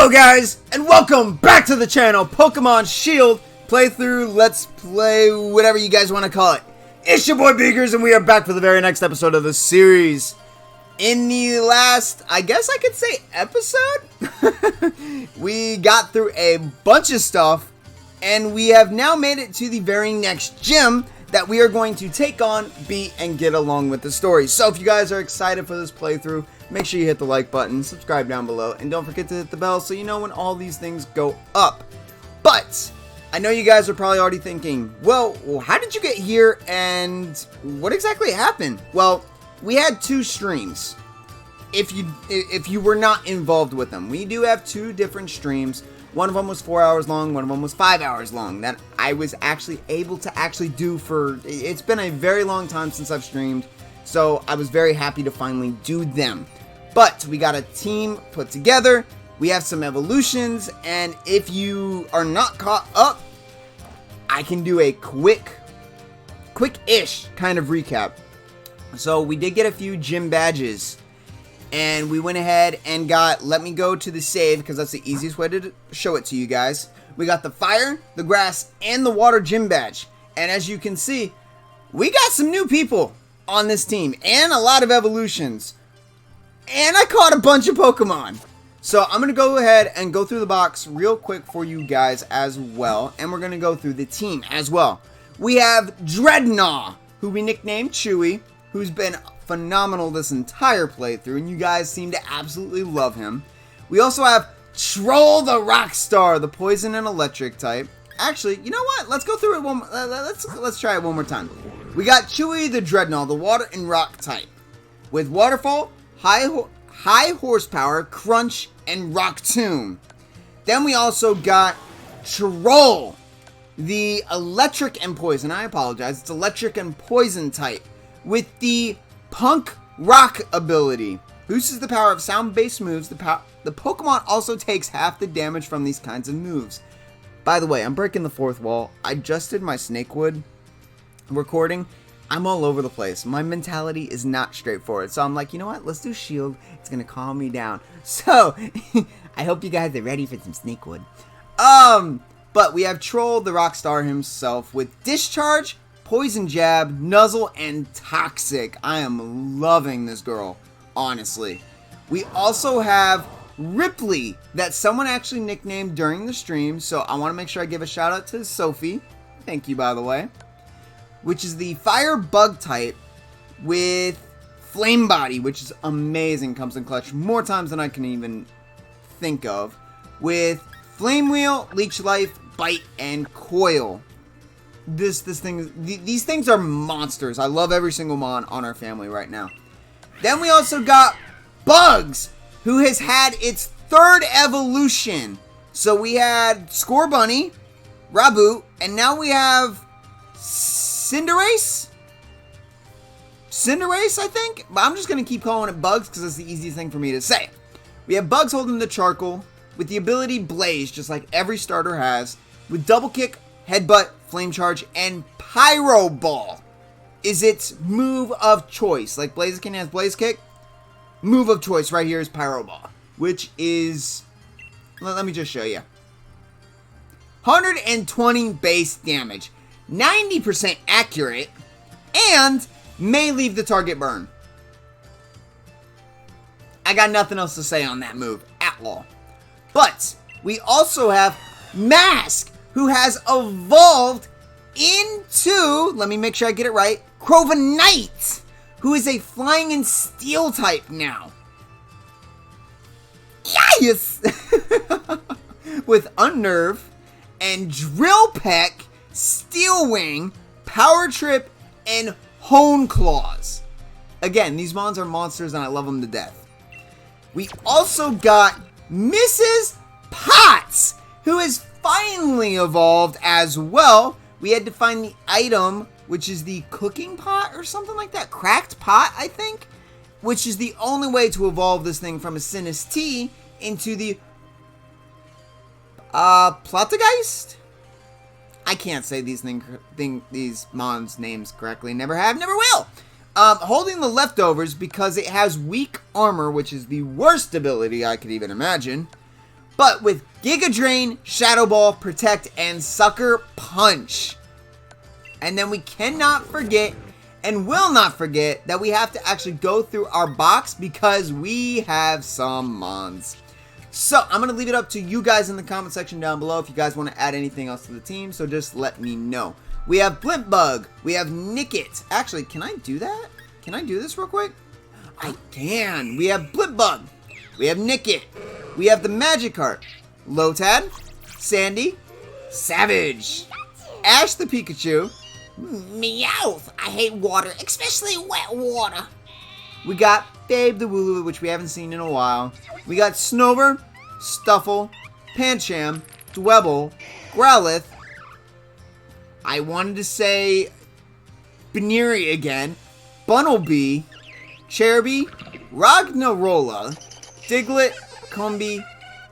Hello guys, and welcome back to the channel, Pokemon Shield playthrough, let's play, whatever you guys want to call it. It's your boy Beagers, and we are back for the very next episode of the series. In the last, I guess I could say episode, we got through a bunch of stuff, and we have now made it to the very next gym that we are going to take on, beat, and get along with the story. So if you guys are excited for this playthrough, make sure you hit the like button, subscribe down below, and don't forget to hit the bell so you know when all these things go up. But I know you guys are probably already thinking, well, how did you get here and what exactly happened? Well, we had two streams. If you were not involved with them, we do have two different streams. One of them was 4 hours long, one of them was 5 hours long, that I was actually able to do for, it's been a very long time since I've streamed, so I was very happy to finally do them. But we got a team put together, we have some evolutions, and if you are not caught up, I can do a quick-ish kind of recap. So we did get a few gym badges, and we went ahead and got, let me go to the save, because that's the easiest way to show it to you guys. We got the fire, the grass, and the water gym badge. And as you can see, we got some new people on this team, and a lot of evolutions. And I caught a bunch of Pokemon. So I'm going to go ahead and go through the box real quick for you guys as well. And we're going to go through the team as well. We have Dreadnought, who we nicknamed Chewy, who's been phenomenal this entire playthrough, and you guys seem to absolutely love him. We also have Troll the Rockstar, the poison and electric type. Actually, you know what? Let's go through it one. Let's try it one more time. We got Chewy the Dreadnought, the water and rock type, with Waterfall, high horsepower, crunch, and rock tomb. Then we also got Troll, the electric and poison. I apologize. It's electric and poison type, with the Punk Rock ability. Boosts the power of sound-based moves. The Pokemon also takes half the damage from these kinds of moves. By the way, I'm breaking the fourth wall. I just did my Snakewood recording. I'm all over the place. My mentality is not straightforward. So I'm like, you know what? Let's do Shield. It's going to calm me down. So, I hope you guys are ready for some Snakewood. But we have Troll, the Rockstar himself, with Discharge, Poison Jab, Nuzzle, and Toxic. I am loving this girl, honestly. We also have Ripley, that someone actually nicknamed during the stream, so I want to make sure I give a shout out to Sophie. Thank you, by the way. Which is the Fire Bug type with Flame Body, which is amazing. Comes in clutch more times than I can even think of. With Flame Wheel, Leech Life, Bite, and Coil. These things are monsters. I love every single mon on our family right now. Then we also got Bugs, who has had its third evolution. So we had Scorbunny, Raboot, and now we have Cinderace, I think? But I'm just going to keep calling it Bugs because it's the easiest thing for me to say. We have Bugs holding the Charcoal with the ability Blaze, just like every starter has, with Double Kick, Headbutt, Flame Charge, and Pyro Ball is its move of choice. Like Blaziken has Blaze Kick, move of choice right here is Pyro Ball, which is, let me just show you. 120 base damage, 90% accurate, and may leave the target burn. I got nothing else to say on that move at all. But we also have Mask, who has evolved into, let me make sure I get it right, Crovenite, who is a flying and steel type now. Yes! With Unnerve and Drill Peck, Steel Wing, Power Trip, and Hone Claws. Again, these mons are monsters and I love them to death. We also got Mrs. Potts, who is finally evolved as well. We had to find the item, which is the cooking pot or something like that. Cracked pot, I think. Which is the only way to evolve this thing from a Sinistee into the Platageist? I can't say these mons names correctly. Never have, never will. Holding the leftovers because it has weak armor, which is the worst ability I could even imagine. but with Giga Drain, Shadow Ball, Protect, and Sucker Punch. And then we cannot forget, and will not forget, that we have to actually go through our box because we have some mons. So, I'm going to leave it up to you guys in the comment section down below if you guys want to add anything else to the team, so just let me know. We have Blimpbug, we have Nickit. Actually, can I do that? Can I do this real quick? I can. We have Blimpbug, we have Nickit, we have the Magikarp, Lotad, Sandy, Savage, Ash the Pikachu, Meowth. I hate water, especially wet water. We got Babe the Wooloo, which we haven't seen in a while. We got Snover, Stuffle, Pancham, Dwebble, Growlithe. I wanted to say Baneri again. Bunnelby, Cherubi, Ragnarola, Diglett, Combee,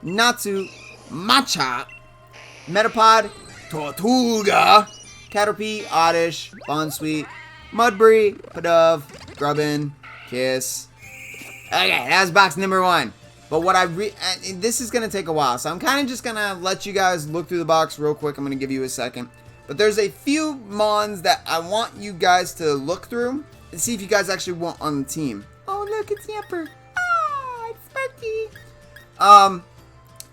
Natsu, Machop, Metapod, Tortuga, Caterpie, Oddish, Bonsweet, Mudbray, Pidove, Grubbin, Kiss. Okay, that's box number 1. But what this is going to take a while, so I'm kind of just going to let you guys look through the box real quick. I'm going to give you a second. But there's a few mons that I want you guys to look through and see if you guys actually want on the team. Oh, look, it's Yamper. Ah, it's Sparky.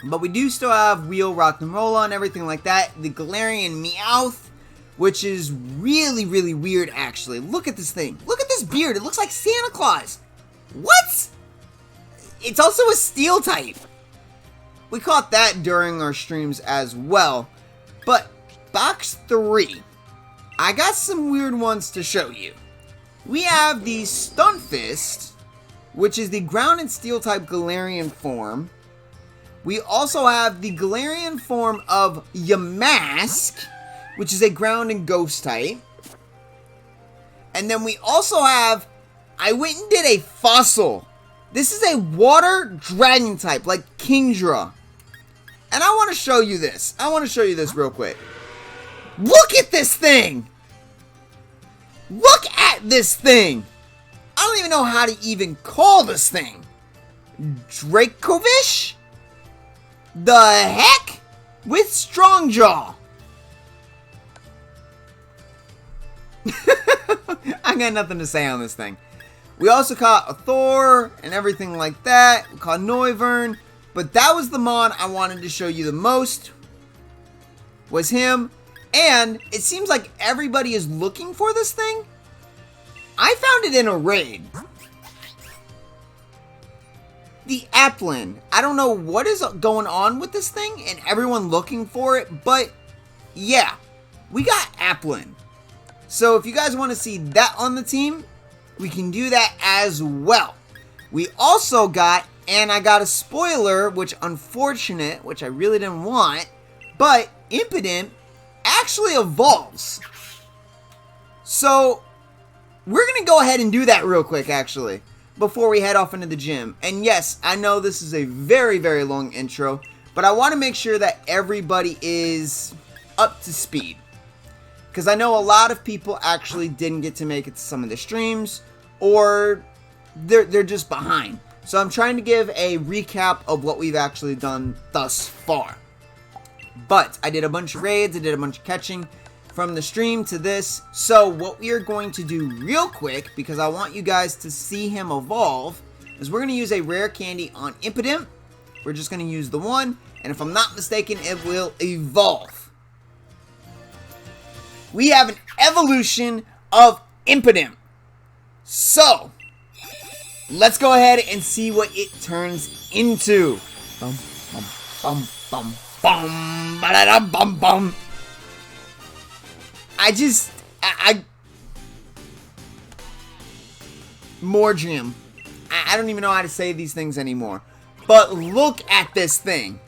But we do still have Wheel, Rock'n'Rolla, and everything like that. The Galarian Meowth, which is really, really weird, actually. Look at this thing. Look at this beard. It looks like Santa Claus. What? It's also a steel type. We caught that during our streams as well. But box 3, I got some weird ones to show you. We have the Stunfisk, which is the ground and steel type Galarian form. We also have the Galarian form of Yamask, which is a ground and ghost type. And then we also have, I went and did a fossil. This is a water dragon type, like Kingdra. And I want to show you this. I want to show you this real quick. Look at this thing! Look at this thing! I don't even know how to even call this thing. Dracovish? The heck? With Strongjaw. I got nothing to say on this thing. We also caught a Thor and everything like that. We caught Noivern. But that was the mon I wanted to show you the most. Was him. And it seems like everybody is looking for this thing. I found it in a raid. The Applin. I don't know what is going on with this thing and everyone looking for it. But yeah, we got Applin. So if you guys want to see that on the team, we can do that as well. We also got, and I got a spoiler, which unfortunate, which I really didn't want, but Impidimp actually evolves. So we're going to go ahead and do that real quick, actually, before we head off into the gym. And yes, I know this is a very, very long intro, but I want to make sure that everybody is up to speed. Because I know a lot of people actually didn't get to make it to some of the streams, or they're just behind. So I'm trying to give a recap of what we've actually done thus far. But I did a bunch of raids, I did a bunch of catching from the stream to this. So what we are going to do real quick, because I want you guys to see him evolve, is we're going to use a rare candy on Impidimp. We're just going to use the one, and if I'm not mistaken, it will evolve. We have an evolution of Impidimp. So, let's go ahead and see what it turns into. Bum, bum, bum, bum, bum, ba-da-dum, bum, bum. Morgium. I don't even know how to say these things anymore. But look at this thing.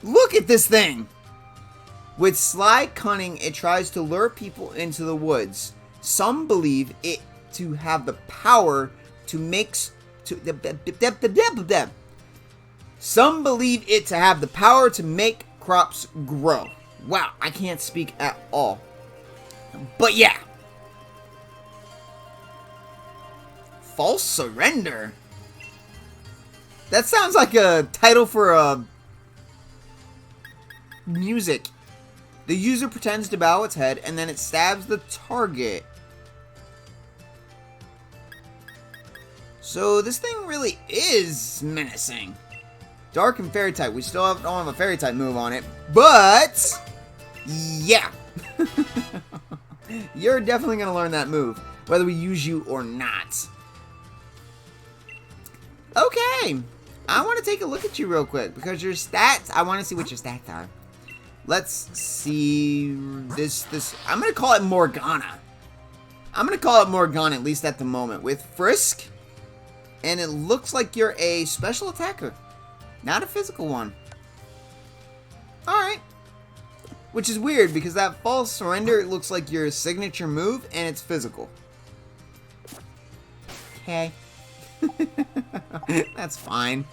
Look at this thing. With sly cunning, it tries to lure people into the woods. Some believe it to have the power to make... Some believe it to have the power to make crops grow. Wow, I can't speak at all. But yeah. False surrender. That sounds like a title for a music. The user pretends to bow its head and then it stabs the target. So this thing really is menacing. Dark and fairy type. We still don't have a fairy type move on it, but yeah. You're definitely going to learn that move, whether we use you or not. Okay. I want to take a look at you real quick because your stats, I want to see what your stats are. Let's see this. I'm going to call it Morgana. I'm going to call it Morgana, at least at the moment, with Frisk. And it looks like you're a special attacker, not a physical one. Alright. Which is weird because that false surrender, it looks like your signature move and it's physical. Okay. That's fine.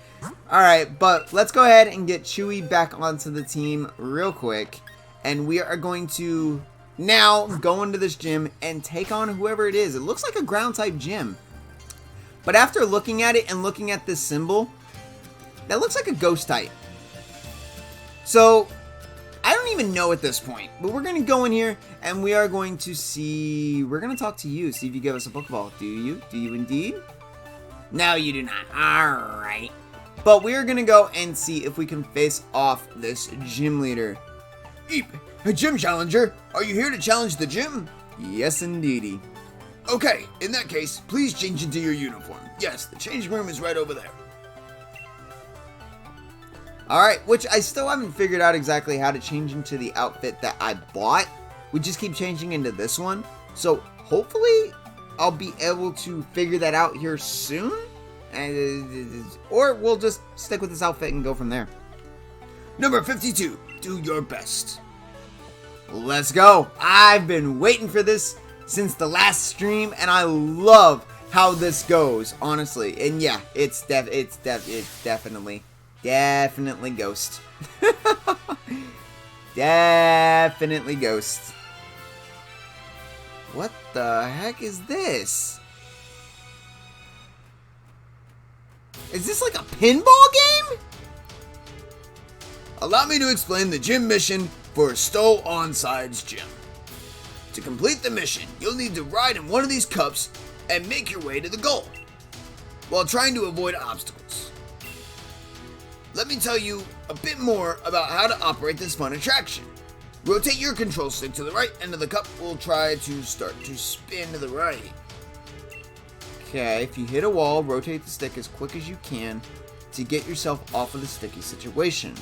Alright, but let's go ahead and get Chewy back onto the team real quick. And we are going to now go into this gym and take on whoever it is. It looks like a ground type gym. But after looking at it and looking at this symbol, that looks like a ghost type. So, I don't even know at this point. But we're going to go in here and we are going to see... We're going to talk to you, see if you give us a Pokeball. Do you? Do you indeed? No, you do not. Alright. But we are going to go and see if we can face off this gym leader. Eep, a gym challenger. Are you here to challenge the gym? Yes, indeedy. Okay, in that case, please change into your uniform. Yes, the changing room is right over there. Alright, which I still haven't figured out exactly how to change into the outfit that I bought. We just keep changing into this one. So, hopefully, I'll be able to figure that out here soon. Or we'll just stick with this outfit and go from there. Number 52, do your best. Let's go. I've been waiting for this since the last stream, and I love how this goes, honestly. And yeah, it's definitely Ghost. Definitely Ghost. What the heck is this? Is this like a pinball game? Allow me to explain the gym mission for Stowe Onside's gym. To complete the mission, you'll need to ride in one of these cups and make your way to the goal, while trying to avoid obstacles. Let me tell you a bit more about how to operate this fun attraction. Rotate your control stick to the right end of the cup. We'll try to start to spin to the right. Okay, if you hit a wall, rotate the stick as quick as you can to get yourself off of the sticky situation.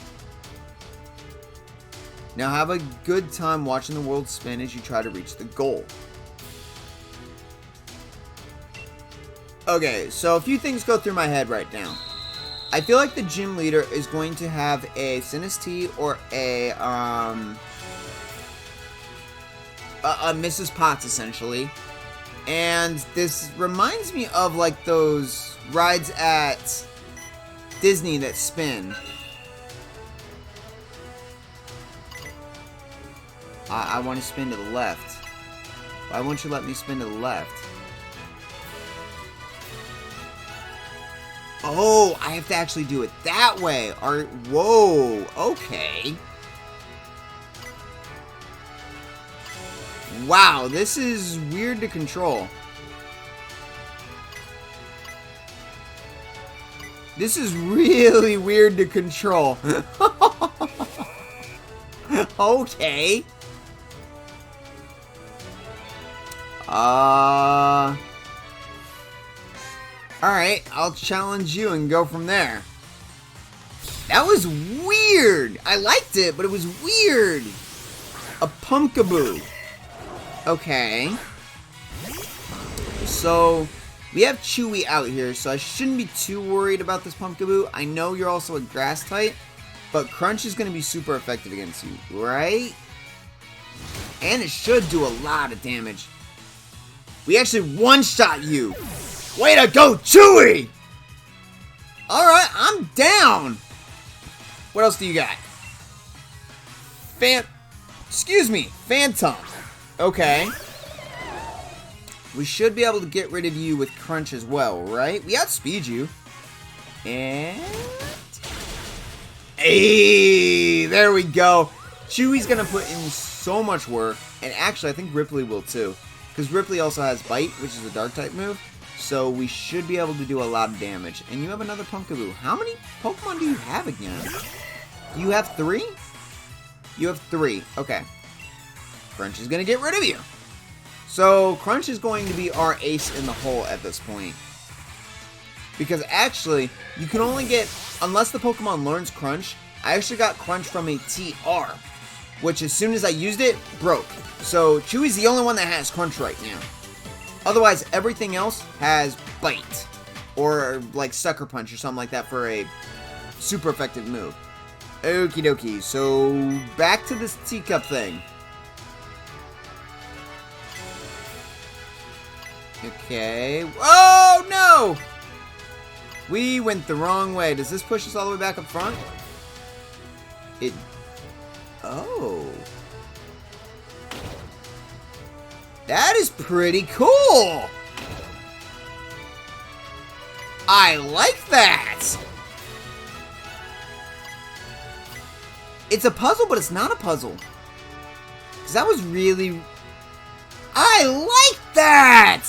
Now have a good time watching the world spin as you try to reach the goal. Okay, so a few things go through my head right now. I feel like the gym leader is going to have a Sinistee or a Mrs. Potts, essentially. And this reminds me of like those rides at Disney that spin. I want to spin to the left. Why won't you let me spin to the left? Oh, I have to actually do it that way. Whoa, okay. Wow, this is weird to control. This is really weird to control. Okay. Alright, I'll challenge you and go from there. That was weird. I liked it, but it was weird. A Pumpkaboo. Okay. So, we have Chewy out here, so I shouldn't be too worried about this Pumpkaboo. I know you're also a grass type, but Crunch is going to be super effective against you, right? And it should do a lot of damage. We actually one-shot you. Way to go, Chewy! Alright, I'm down. What else do you got? Excuse me, Phantom. Okay. We should be able to get rid of you with Crunch as well, right? We outspeed you. And... Hey, there we go. Chewy's gonna put in so much work. And actually, I think Ripley will too. Because Ripley also has Bite, which is a dark type move. So we should be able to do a lot of damage. And you have another Pumpkaboo. How many Pokemon do you have again? You have 3? You have 3. Okay. Crunch is gonna get rid of you. So Crunch is going to be our ace in the hole at this point. Because actually, you can only get, unless the Pokemon learns Crunch, I actually got Crunch from a TR, which as soon as I used it, broke. So Chewy's the only one that has Crunch right now. Otherwise, everything else has Bite, or like Sucker Punch or something like that for a super effective move. Okie dokie, so back to this teacup thing. Okay, oh no! We went the wrong way. Does this push us all the way back up front? It... Oh. That is pretty cool! I like that! It's a puzzle, but it's not a puzzle. Because that was really... I like that!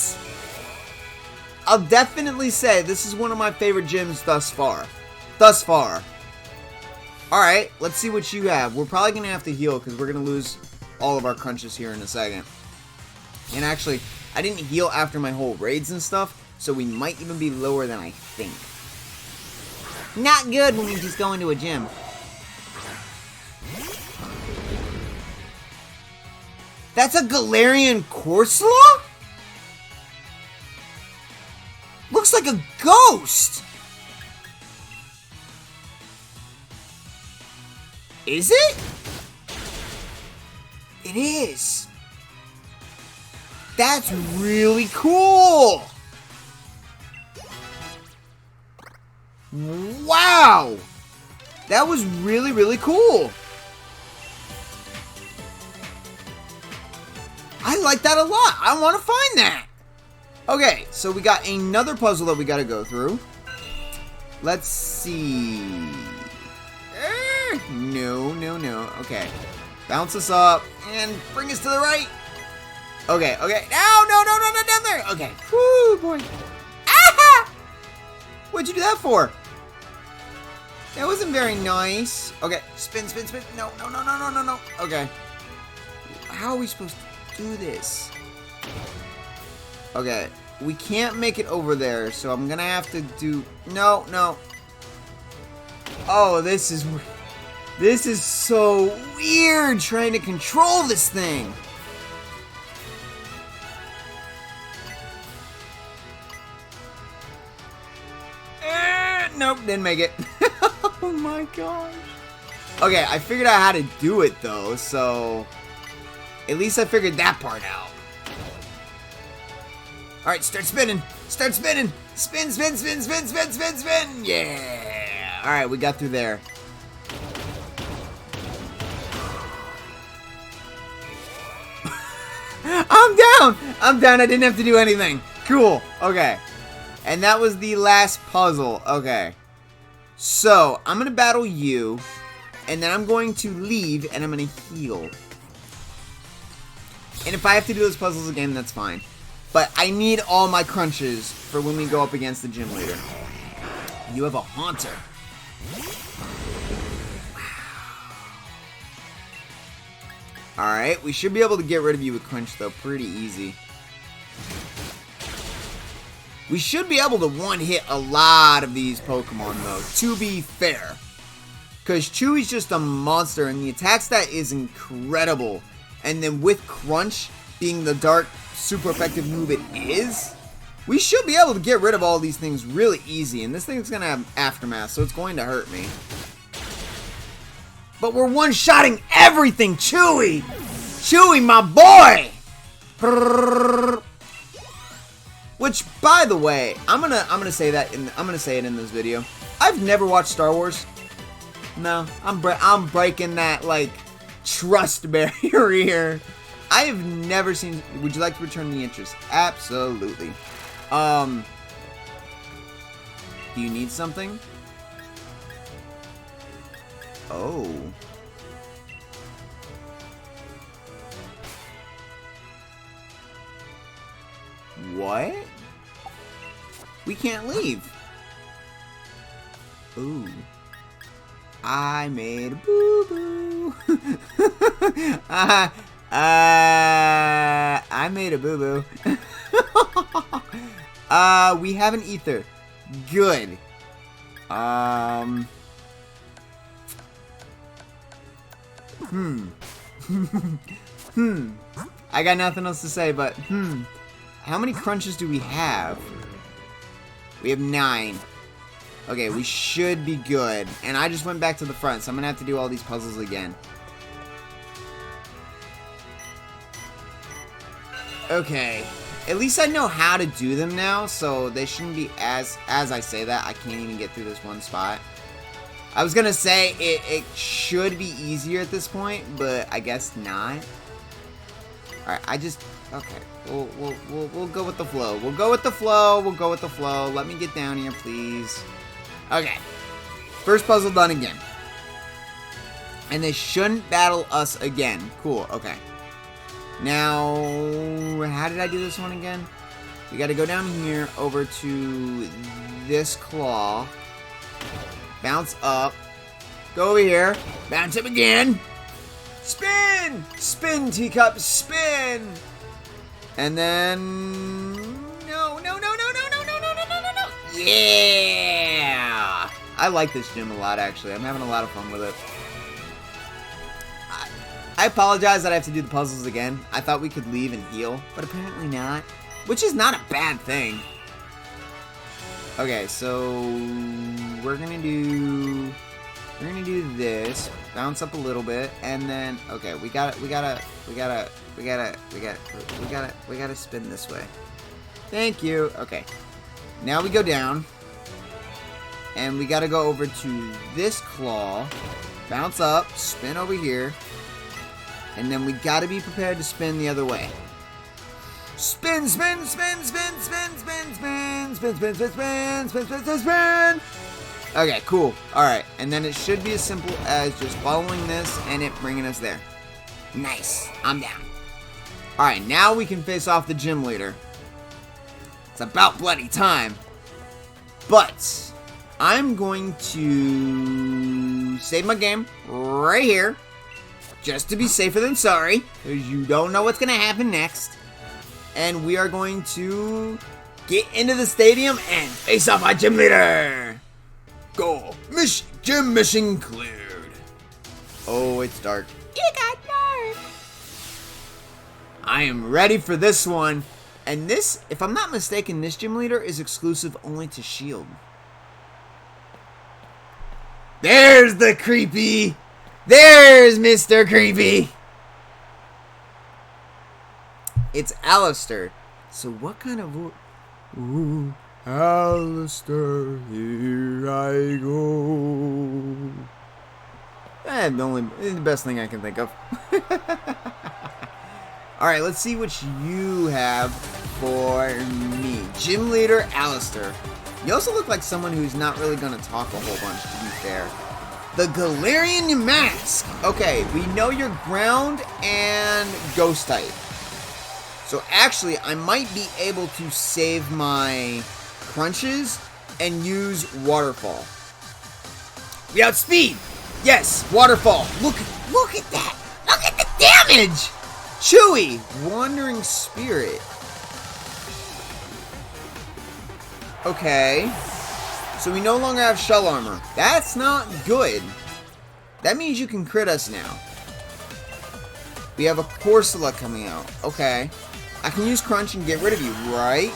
I'll definitely say this is one of my favorite gyms thus far. Alright, let's see what you have. We're probably going to have to heal because we're going to lose all of our crunches here in a second. And actually, I didn't heal after my whole raids and stuff, so we might even be lower than I think. Not good when we just go into a gym. That's a Galarian Corsola? Looks like a ghost! Is it? It is. That's really cool! Wow! That was really, really cool! I like that a lot. I want to find that. Okay, so we got another puzzle that we got to go through. Let's see. No. Okay. Bounce us up and bring us to the right. Okay. No, not down there. Okay. Whoo, boy. Ah! What'd you do that for? That wasn't very nice. Okay, spin. No. Okay. How are we supposed to do this? Okay, we can't make it over there, so I'm gonna have to do... No. Oh, this is so weird trying to control this thing. Nope, didn't make it. Oh my gosh. Okay, I figured out how to do it though, so at least I figured that part out. Alright, start spinning. Spin. Yeah. Alright, we got through there. I'm down. I didn't have to do anything. Cool. Okay. And that was the last puzzle. Okay. So, I'm going to battle you. And then I'm going to leave and I'm going to heal. And if I have to do those puzzles again, that's fine. But I need all my crunches for when we go up against the gym leader. You have a Haunter. Alright, we should be able to get rid of you with Crunch, though, pretty easy. We should be able to one-hit a lot of these Pokemon, though, to be fair. Because Chewy's just a monster, and the attack stat is incredible. And then with Crunch being the dark, super effective move it is, we should be able to get rid of all these things really easy. And this thing's going to have Aftermath, so it's going to hurt me. But we're one-shotting everything, Chewy! Chewy, my boy! Which, by the way, I'm gonna say that I'm gonna say it in this video. I've never watched Star Wars. No, I'm breaking that like trust barrier here. I have never seen. Would you like to return the interest? Absolutely. Do you need something? Oh. What? We can't leave. Ooh. I made a boo-boo. I made a boo-boo. We have an ether. Good. I got nothing else to say, but, How many crunches do we have? We have 9. Okay, we should be good. And I just went back to the front, so I'm gonna have to do all these puzzles again. Okay. At least I know how to do them now, so they shouldn't be as I say that, I can't even get through this one spot. I was gonna say it should be easier at this point, but I guess not. Alright, okay. We'll go with the flow. We'll go with the flow. We'll go with the flow. Let me get down here, please. Okay. First puzzle done again. And they shouldn't battle us again. Cool, okay. Now, how did I do this one again? We gotta go down here over to this claw. Bounce up. Go over here. Bounce up again. Spin! Spin, teacup, spin! And then... No. Yeah! I like this gym a lot, actually. I'm having a lot of fun with it. I apologize that I have to do the puzzles again. I thought we could leave and heal, but apparently not. Which is not a bad thing. Okay, so... We're gonna do this. Bounce up a little bit, and then... Okay, we gotta spin this way. Thank you. Okay. Now we go down. And we gotta go over to this claw. Bounce up. Spin over here. And then we gotta be prepared to spin the other way. Spin, spin, spin, spin, spin, spin, spin, spin, spin, spin, spin, spin, spin, spin, spin. Okay, cool. Alright, and then it should be as simple as just following this and it bringing us there. Nice. I'm down. Alright, now we can face off the gym leader. It's about bloody time. But I'm going to save my game right here. Just to be safer than sorry. Because you don't know what's going to happen next. And we are going to get into the stadium and face off our gym leader. Go. Gym mission cleared. Oh, it's dark. It got dark. I am ready for this one. And this, if I'm not mistaken, this gym leader is exclusive only to Shield. There's the creepy. There's Mr. Creepy. It's Allister. So what kind of... Ooh, Allister, here I go. The best thing I can think of. Alright, let's see what you have for me. Gym leader Allister. You also look like someone who's not really going to talk a whole bunch, to be fair. The Galarian Mask. Okay, we know you're ground and ghost type. So actually, I might be able to save my crunches and use waterfall. We outspeed. Yes, waterfall. Look at that. Look at the damage. Chewy, wandering spirit. Okay. So we no longer have shell armor. That's not good. That means you can crit us now. We have a Corsola coming out. Okay. I can use Crunch and get rid of you, right?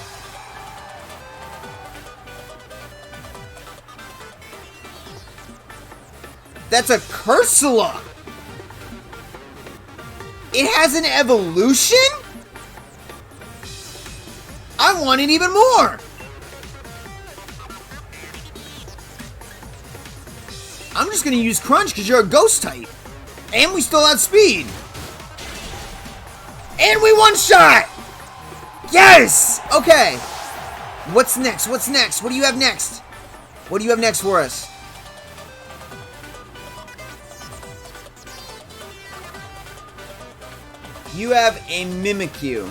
That's a Corsola! It has an evolution? I want it even more! I'm just gonna use Crunch because you're a ghost type. And we still have speed. And we one-shot! Yes! Okay. What's next? What's next? What do you have next? What do you have next for us? You have a Mimikyu.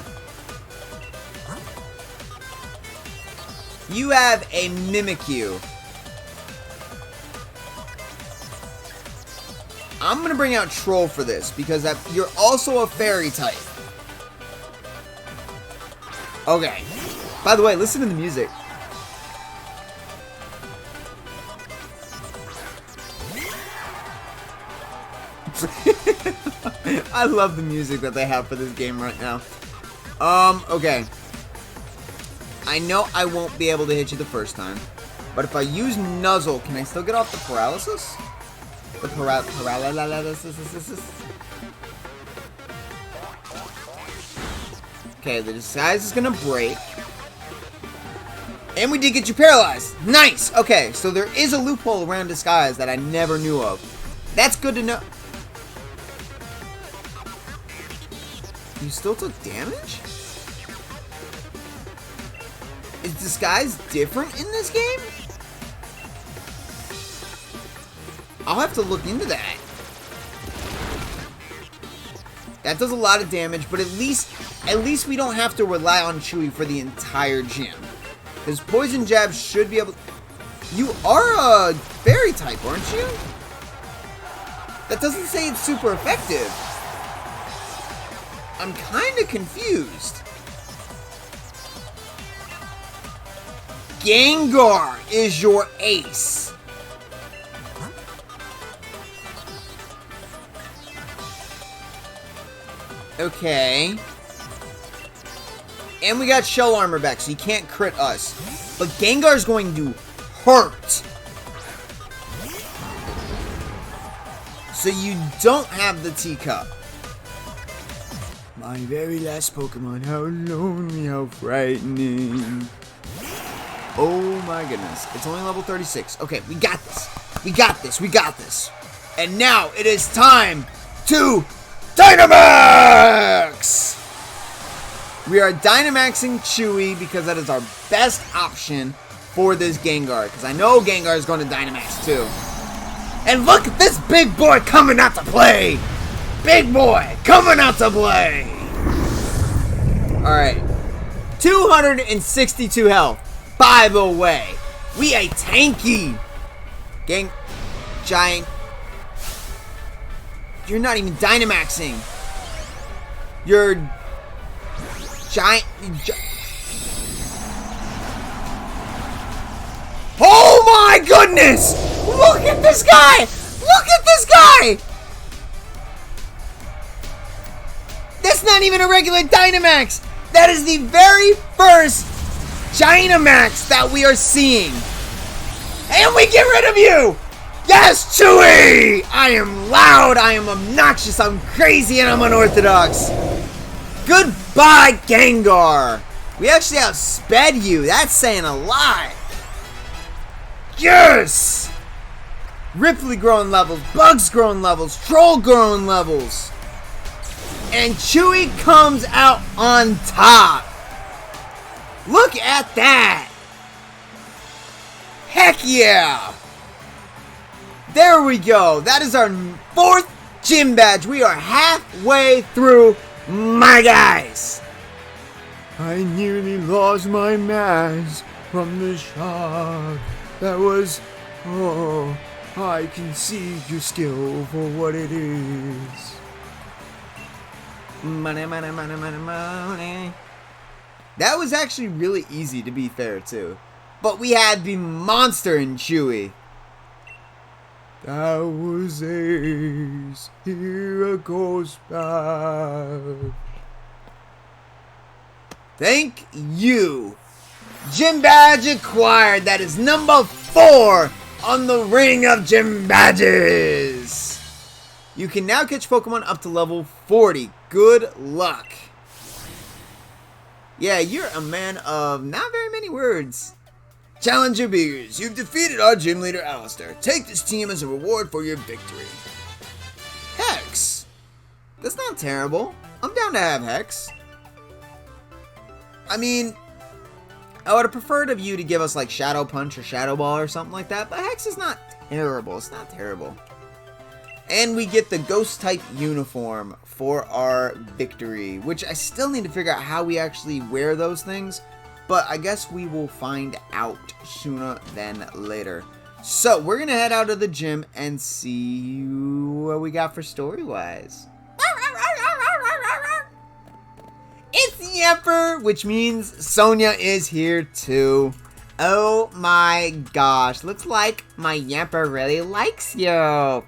You have a Mimikyu. I'm gonna bring out Troll for this because you're also a fairy type. Okay. By the way, listen to the music. I love the music that they have for this game right now. Okay. I know I won't be able to hit you the first time, but if I use Nuzzle, can I still get off the paralysis? The paralysis. Okay, the disguise is gonna break. And we did get you paralyzed. Nice! Okay, so there is a loophole around disguise that I never knew of. That's good to know. You still took damage? Is disguise different in this game? I'll have to look into that. That does a lot of damage, but at least we don't have to rely on Chewy for the entire gym. Because Poison Jab should be able... You are a fairy type, aren't you? That doesn't say it's super effective. I'm kind of confused. Gengar is your ace. Okay. And we got Shell Armor back, so you can't crit us. But Gengar's going to hurt. So you don't have the teacup. My very last Pokemon, how lonely, how frightening. Oh my goodness. It's only level 36. Okay, we got this. We got this. We got this. And now it is time to Dynamax! We are Dynamaxing Chewy because that is our best option for this Gengar. Because I know Gengar is going to Dynamax too. And look at this big boy coming out to play! Big boy coming out to play! Alright. 262 health. By the way, we a tanky giant. You're not even Dynamaxing. You're giant. Oh my goodness! Look at this guy! Look at this guy! That's not even a regular Dynamax! That is the very first Dynamax that we are seeing. And we get rid of you! Yes, Chewy! I am loud, I am obnoxious, I'm crazy, and I'm unorthodox. Goodbye, Gengar! We actually outsped you. That's saying a lot. Yes! Ripley growing levels, Bugs growing levels, Troll growing levels. And Chewy comes out on top. Look at that! Heck yeah! There we go. That is our 4th gym badge. We are halfway through, my guys. I nearly lost my mask from the shock. That was... Oh, I can see your skill for what it is. Money, money, money, money, money. That was actually really easy, to be fair, too. But we had the monster in Chewy. That was Ace. Here it goes back. Thank you. Gym badge acquired. That is number 4 on the ring of gym badges. You can now catch Pokemon up to level 40. Good luck. Yeah, you're a man of not very many words. Challenger Beagers, you've defeated our gym leader Allister. Take this team as a reward for your victory. Hex. That's not terrible. I'm down to have Hex. I mean, I would have preferred of you to give us like Shadow Punch or Shadow Ball or something like that, but Hex is not terrible. It's not terrible. And we get the Ghost type uniform for our victory, which I still need to figure out how we actually wear those things, but I guess we will find out sooner than later. So we're going to head out of the gym and see what we got for story-wise. It's Yamper, which means Sonia is here too. Oh my gosh, looks like my Yamper really likes you.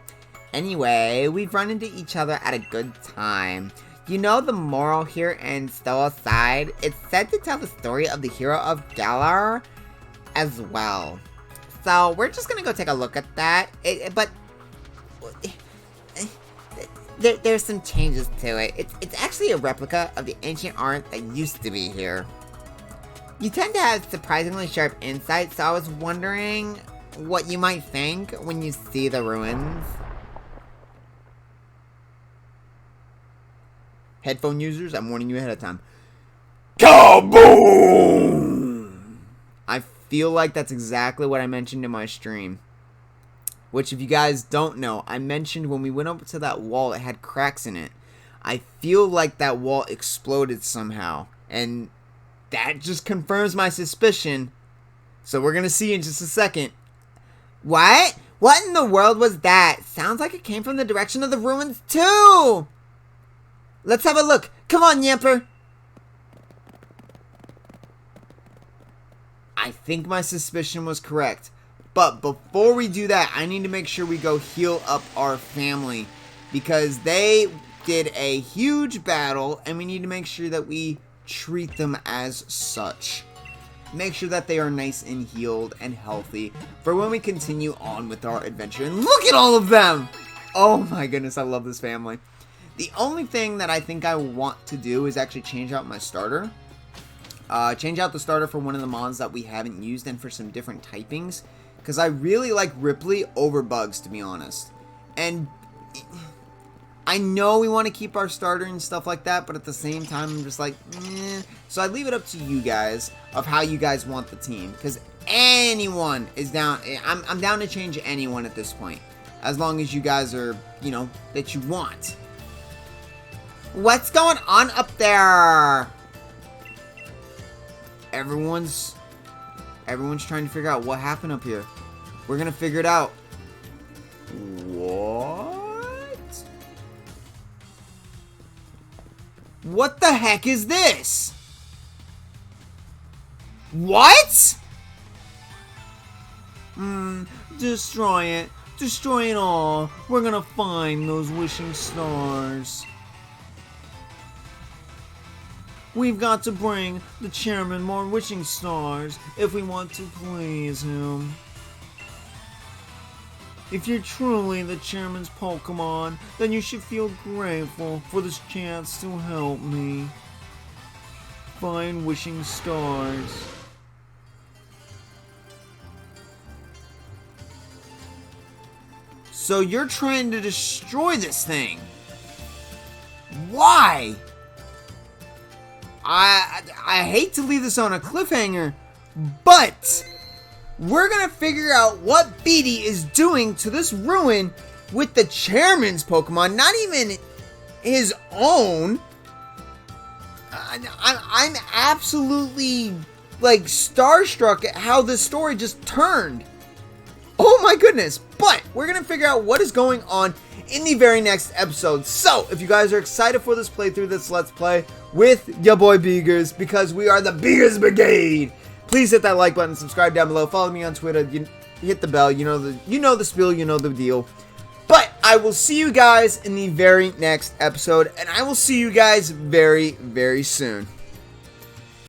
Anyway, we've run into each other at a good time. You know the moral here in Stoa Side? It's said to tell the story of the hero of Galar as well. So we're just gonna go take a look at that. There's some changes to it. It's actually a replica of the ancient art that used to be here. You tend to have surprisingly sharp insight, so I was wondering what you might think when you see the ruins. Headphone users, I'm warning you ahead of time. Kaboom! I feel like that's exactly what I mentioned in my stream. Which, if you guys don't know, I mentioned when we went over to that wall, it had cracks in it. I feel like that wall exploded somehow. And that just confirms my suspicion. So we're going to see in just a second. What? What in the world was that? Sounds like it came from the direction of the ruins too! Let's have a look. Come on, Yamper. I think my suspicion was correct. But before we do that, I need to make sure we go heal up our family. Because they did a huge battle, and we need to make sure that we treat them as such. Make sure that they are nice and healed and healthy for when we continue on with our adventure. And look at all of them! Oh my goodness, I love this family. The only thing that I think I want to do is actually change out my starter. Change out the starter for one of the mons that we haven't used and for some different typings. Because I really like Ripley over Bugs, to be honest. And I know we want to keep our starter and stuff like that, but at the same time, I'm just like, meh. So I leave it up to you guys of how you guys want the team. Because anyone is down. I'm down to change anyone at this point. As long as you guys are, you know, that you want. What's going on up there? Everyone's trying to figure out what happened up here. We're gonna figure it out. What? What the heck is this? What? Destroy it. Destroy it all. We're gonna find those wishing stars. We've got to bring the chairman more wishing stars if we want to please him. If you're truly the chairman's Pokemon, then you should feel grateful for this chance to help me find wishing stars. So you're trying to destroy this thing. Why? I hate to leave this on a cliffhanger, but we're gonna figure out what Beatty is doing to this ruin with the chairman's Pokemon, not even his own. I'm absolutely like starstruck at how this story just turned. Oh my goodness. But we're gonna figure out what is going on in the very next episode. So if you guys are excited for this playthrough, this Let's Play with your boy Beagers, because we are the Beagers Brigade, please hit that like button, subscribe down below, follow me on Twitter, hit the bell, you know the spiel, you know the deal. But I will see you guys in the very next episode, and I will see you guys very, very soon.